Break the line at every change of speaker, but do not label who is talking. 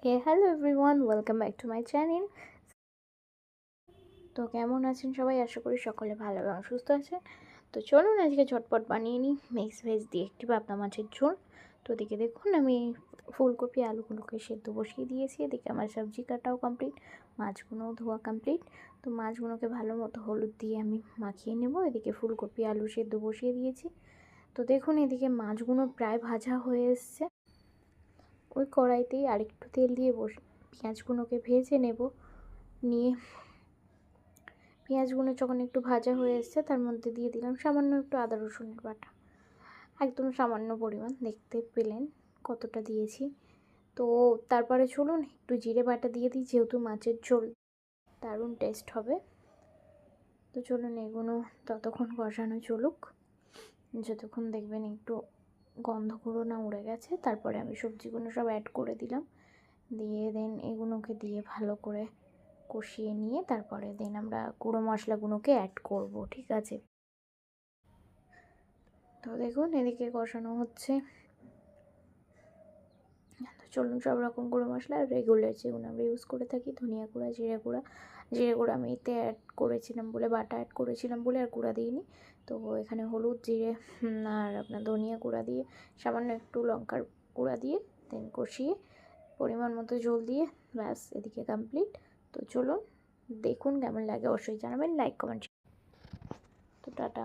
Hello everyone, welcome back to my channel. তো কেমন আছেন সবাই? আশা করি সকলে ভালো এবং সুস্থ আছেন। তো চলুন আজকে ঝটপট বানিয়ে নিই মিক্স ভেজ দিয়ে একটি পাবদা মাছের ঝোল। তো এদিকে দেখুন আমি ফুলকপি আলুগুলোকে সেদ্ধ বসিয়ে দিয়েছি। এদিকে আমার সবজি কাটাও কমপ্লিট, মাছগুলোও ধোয়া কমপ্লিট। তো মাছগুলোকে ভালো মতো হলুদ দিয়ে আমি মাখিয়ে নেব। এদিকে ফুলকপি আলু সেদ্ধ বসিয়ে দিয়েছি। তো দেখুন এদিকে মাছগুলো প্রায় ভাজা হয়ে এসছে। ওই কড়াইতেই আরেকটু তেল দিয়ে পেঁয়াজগুলোকে ভেজে নেব। নিয়ে পেঁয়াজগুলো যখন একটু ভাজা হয়ে এসছে তার মধ্যে দিয়ে দিলাম সামান্য একটু আদা রসুনের বাটা, একদম সামান্য পরিমাণ, দেখতে পেলেন কতটা দিয়েছি। তো তারপরে চলুন একটু জিরে বাটা দিয়ে দিই, যেহেতু মাছের ঝোল দারুণ টেস্ট হবে। তো চলুন এগুলো ততক্ষণ কষানো চলুক, যতক্ষণ দেখবেন একটু গন্ধগুলো না উড়ে গেছে। তারপরে আমি সবজিগুলো সব অ্যাড করে দিলাম, দিয়ে দেন এগুলোকে দিয়ে ভালো করে কষিয়ে নিয়ে তারপরে দেন আমরা গুঁড়ো মশলাগুলোকে অ্যাড করব, ঠিক আছে? তো দেখুন এদিকে কষানো হচ্ছে। তো চলুন সব রকম গুঁড়ো মশলা রেগুলার যেগুলো আমরা ইউজ করে থাকি, ধনিয়া গুঁড়া, জিরে গুঁড়া আমি এতে অ্যাড করেছিলাম বলে, বাটা অ্যাড করেছিলাম বলে আর গুঁড়া দিইনি। তো এখানে হলুদ, জিরে আর আপনার ধনিয়া গুঁড়া দিয়ে সামান্য একটু লঙ্কার গুঁড়া দিয়ে দেন কষিয়ে পরিমাণ মতো জল দিয়ে ব্যাস এদিকে কমপ্লিট। তো চলুন দেখুন কেমন লাগে, অবশ্যই জানাবেন, লাইক কমেন্ট। তো টাটা।